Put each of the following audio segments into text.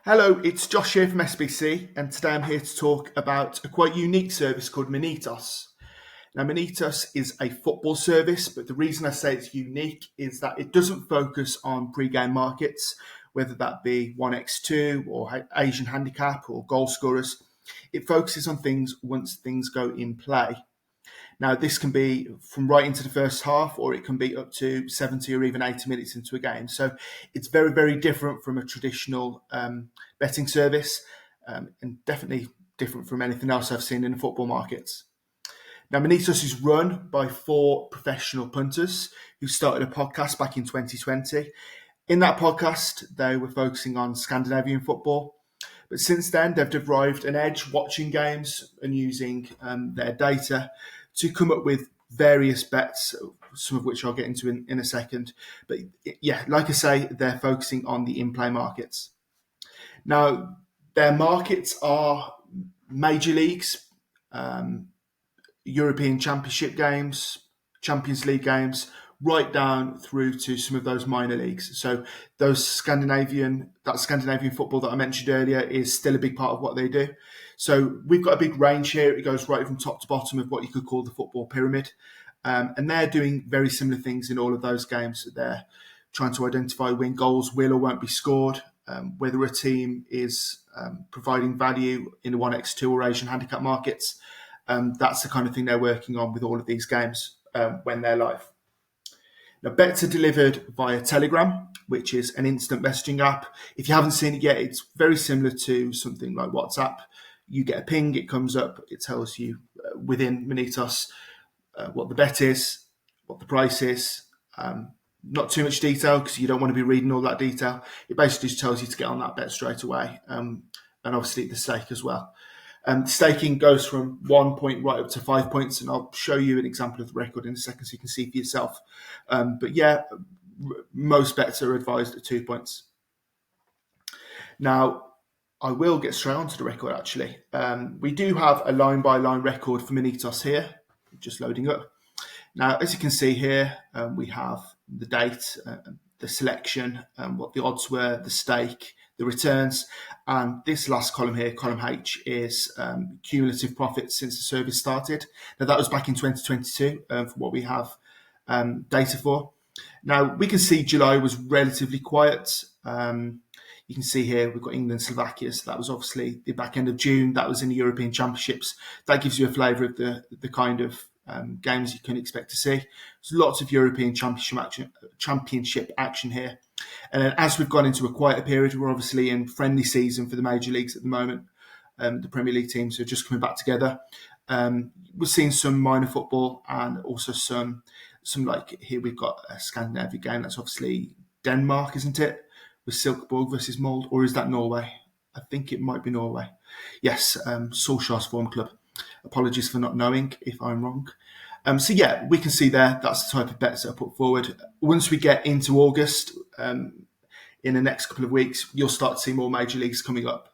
Hello, it's Josh here from SBC, and today I'm here to talk about a quite unique service called Monetos. Now, Monetos is a football service, but the reason I say it's unique is that it doesn't focus on pre-game markets, whether that be 1x2 or Asian handicap or goal scorers. It focuses on things once things go in play. Now, this can be from right into the first half, or it can be up to 70 or even 80 minutes into a game. So it's very, very different from a traditional betting service, and definitely different from anything else I've seen in the football markets. Now, Monetos is run by four professional punters who started a podcast back in 2020. In that podcast, they were focusing on Scandinavian football. But since then, they've derived an edge watching games and using their data to come up with various bets, some of which I'll get into in a second. But yeah, like I say, they're focusing on the in-play markets. Now, their markets are major leagues, European Championship games, Champions League games, right down through to some of those minor leagues. So that Scandinavian football that I mentioned earlier is still a big part of what they do. So we've got a big range here. It goes right from top to bottom of what you could call the football pyramid. And they're doing very similar things in all of those games. They're trying to identify when goals will or won't be scored, whether a team is providing value in the 1x2 or Asian handicap markets. That's the kind of thing they're working on with all of these games when they're live. Now, bets are delivered via Telegram, which is an instant messaging app. If you haven't seen it yet, it's very similar to something like WhatsApp. You get a ping, it comes up, it tells you within Monetos what the bet is, what the price is. Not too much detail because you don't want to be reading all that detail. It basically just tells you to get on that bet straight away, and obviously the stake as well. Staking goes from 1 point right up to 5 points, and I'll show you an example of the record in a second so you can see for yourself. But yeah, most bets are advised at 2 points. Now, I will get straight onto the record actually. We do have a line-by-line record for Monetos here, just loading up. Now, as you can see here, we have the date, the selection, what the odds were, the stake, the returns, and this last column here, column H, is cumulative profits since the service started. Now, that was back in 2022 for what we have data for. Now, we can see July was relatively quiet. You can see here we've got England, Slovakia, so that was obviously the back end of June. That was in the European Championships. That gives you a flavour of the kind of games you can expect to see. There's lots of European Championship action here. And then as we've gone into a quieter period, we're obviously in friendly season for the major leagues at the moment. The Premier League teams are just coming back together. We're seeing some minor football and also some like here we've got a Scandinavian game. That's obviously Denmark, isn't it? With Silkeborg versus Molde, or is that Norway? I think it might be Norway. Yes, Solskjaer's form club. Apologies for not knowing if I'm wrong. So yeah, we can see there, that's the type of bets that are put forward. Once we get into August, in the next couple of weeks, you'll start to see more major leagues coming up.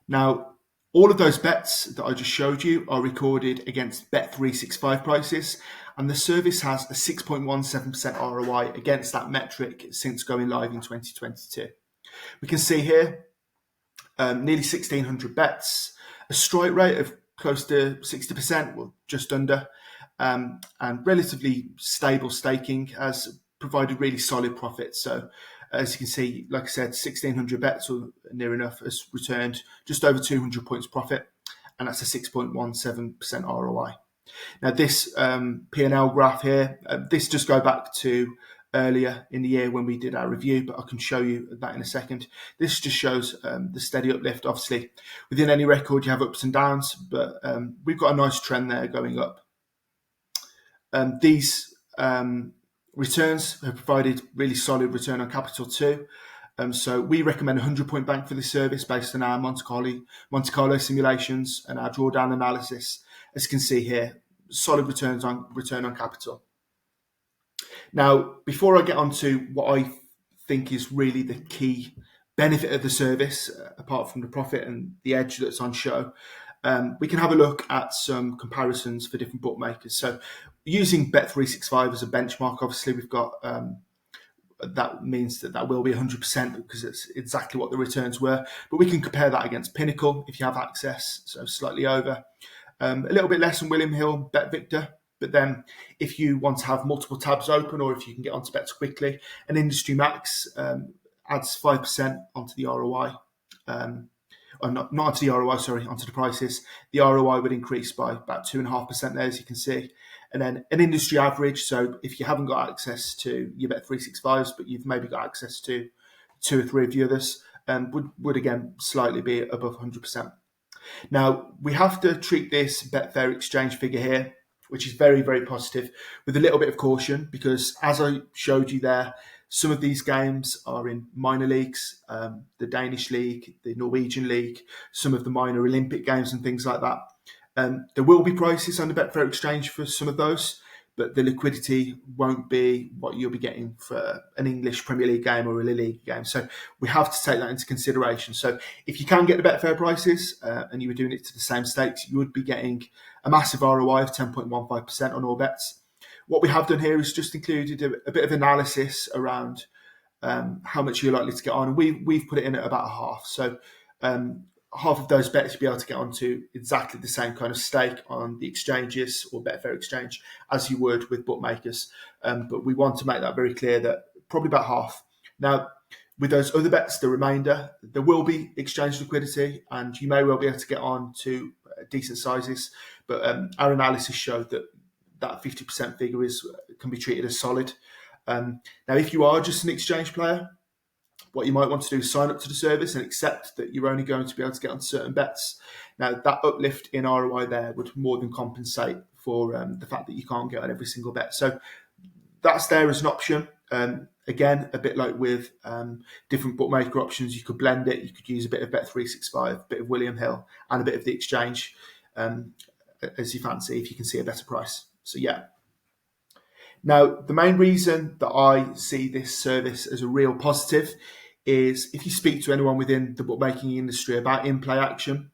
Now, all of those bets that I just showed you are recorded against Bet365 prices, and the service has a 6.17% ROI against that metric since going live in 2022. We can see here nearly 1,600 bets, a strike rate of close to 60%, well, just under, and relatively stable staking has provided really solid profits. So as you can see, like I said, 1,600 bets or near enough has returned just over 200 points profit, and that's a 6.17% ROI. Now this P&L graph here, this does go back to earlier in the year when we did our review, but I can show you that in a second. This just shows the steady uplift. Obviously, within any record, you have ups and downs, but we've got a nice trend there going up. These returns have provided really solid return on capital too. So we recommend a 100-point bank for this service based on our Monte Carlo simulations and our drawdown analysis. As you can see here, solid return on capital. Now, before I get on to what I think is really the key benefit of the service, apart from the profit and the edge that's on show, we can have a look at some comparisons for different bookmakers. So using Bet365 as a benchmark, obviously we've got that means that will be 100% because it's exactly what the returns were. But we can compare that against Pinnacle if you have access, so slightly over. A little bit less on William Hill, Bet Victor. But then if you want to have multiple tabs open, or if you can get onto bets quickly, an Industry Max adds 5% onto the ROI. Or not onto the ROI, sorry, onto the prices. The ROI would increase by about 2.5% there, as you can see. And then an industry average, so if you haven't got access to your Bet365s, but you've maybe got access to 2 or 3 of the others, would again slightly be above 100%. Now, we have to treat this Betfair exchange figure here, which is very, very positive, with a little bit of caution, because as I showed you there, some of these games are in minor leagues, the Danish league, the Norwegian league, some of the minor Olympic games and things like that. There will be prices on the Betfair exchange for some of those, but the liquidity won't be what you'll be getting for an English Premier League game or a Lille League game. So we have to take that into consideration. So if you can get the Betfair prices and you were doing it to the same stakes, you would be getting a massive ROI of 10.15% on all bets. What we have done here is just included a bit of analysis around how much you're likely to get on. We've put it in at about a half. So half of those bets you'll be able to get onto exactly the same kind of stake on the exchanges or Betfair exchange as you would with bookmakers. But we want to make that very clear that probably about half. Now, with those other bets, the remainder, there will be exchange liquidity and you may well be able to get on to decent sizes. But our analysis showed that 50% figure can be treated as solid. Now, if you are just an exchange player, what you might want to do is sign up to the service and accept that you're only going to be able to get on certain bets. Now, that uplift in ROI there would more than compensate for the fact that you can't get on every single bet. So that's there as an option. Again, a bit like with different bookmaker options, you could blend it. You could use a bit of Bet365, a bit of William Hill, and a bit of the exchange as you fancy, if you can see a better price. So yeah. Now, the main reason that I see this service as a real positive is if you speak to anyone within the bookmaking industry about in-play action,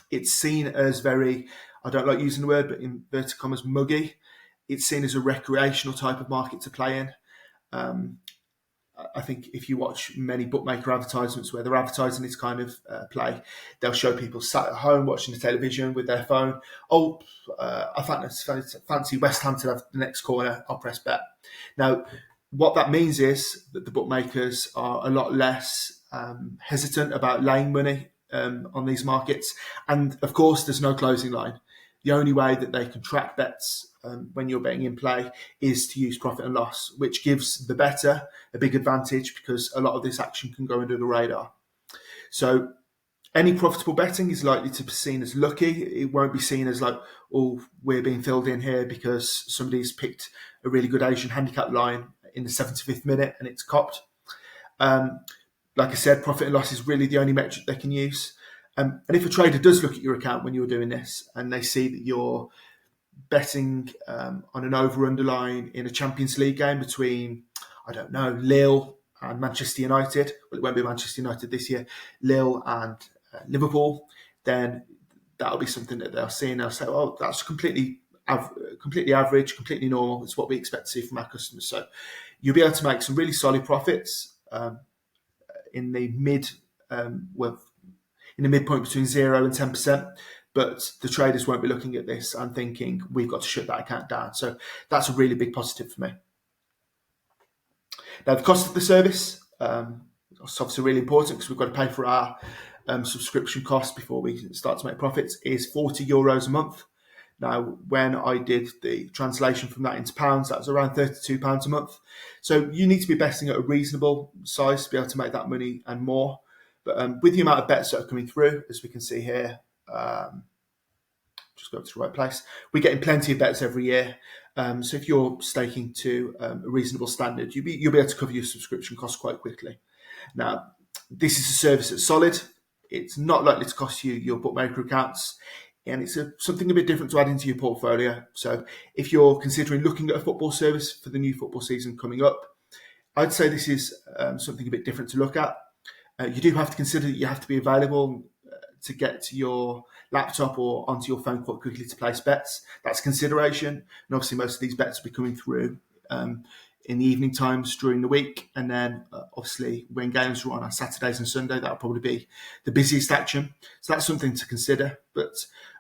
it's seen as very, I don't like using the word, but in inverted commas, muggy. It's seen as a recreational type of market to play in. I think if you watch many bookmaker advertisements where they're advertising this kind of play, they'll show people sat at home watching the television with their phone. I fancy West Ham to have the next corner, I'll press bet. Now, what that means is that the bookmakers are a lot less hesitant about laying money on these markets. And of course, there's no closing line. The only way that they can track bets when you're betting in play is to use profit and loss, which gives the bettor a big advantage because a lot of this action can go under the radar. So any profitable betting is likely to be seen as lucky. It won't be seen as like, oh, we're being filled in here because somebody's picked a really good Asian handicap line in the 75th minute and it's copped. Like I said, profit and loss is really the only metric they can use. And if a trader does look at your account when you're doing this and they see that you're betting on an over-under line in a Champions League game between, I don't know, Lille and Manchester United, well, it won't be Manchester United this year, Lille and Liverpool, then that'll be something that they'll see and they'll say, oh, that's completely average, completely normal. It's what we expect to see from our customers. So you'll be able to make some really solid profits in the midpoint between 0 and 10%, but the traders won't be looking at this and thinking, we've got to shut that account down. So that's a really big positive for me. Now, the cost of the service is obviously really important because we've got to pay for our subscription costs before we start to make profits, is €40 a month. Now, when I did the translation from that into pounds, that was around £32 a month. So you need to be betting at a reasonable size to be able to make that money and more. But with the amount of bets that are coming through, as we can see here, just go to the right place, we're getting plenty of bets every year. So if you're staking to a reasonable standard, you'll be able to cover your subscription costs quite quickly. Now, this is a service that's solid. It's not likely to cost you your bookmaker accounts, and it's something a bit different to add into your portfolio. So if you're considering looking at a football service for the new football season coming up, I'd say this is something a bit different to look at. You do have to consider that you have to be available to get to your laptop or onto your phone quite quickly to place bets. That's consideration. And obviously most of these bets will be coming through in the evening times during the week, and then obviously when games are on Saturdays and Sunday, that'll probably be the busiest action. So that's something to consider. But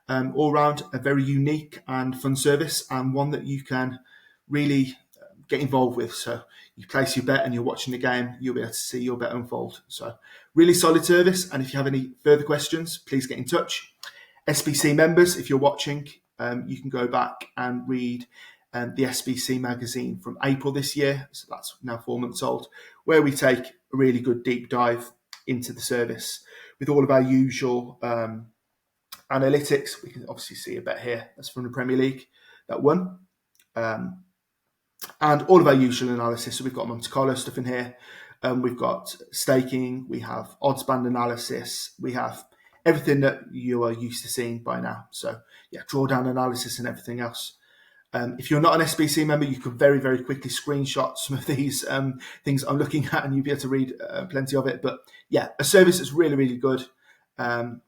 all round, a very unique and fun service, and one that you can really get involved with. So you place your bet and you're watching the game, you'll be able to see your bet unfold. So really solid service. And if you have any further questions, please get in touch. SBC members, if you're watching, you can go back and read the SBC magazine from April this year. So that's now 4 months old, where we take a really good deep dive into the service with all of our usual analytics. We can obviously see a bet here. That's from the Premier League that won. And all of our usual analysis. So we've got Monte Carlo stuff in here. We've got staking. We have odds band analysis. We have everything that you are used to seeing by now. So yeah, drawdown analysis and everything else. If you're not an SBC member, you can very, very quickly screenshot some of these things I'm looking at, and you'll be able to read plenty of it. But yeah, a service that's really, really good and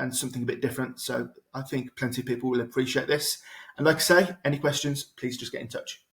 something a bit different. So I think plenty of people will appreciate this. And like I say, any questions, please just get in touch.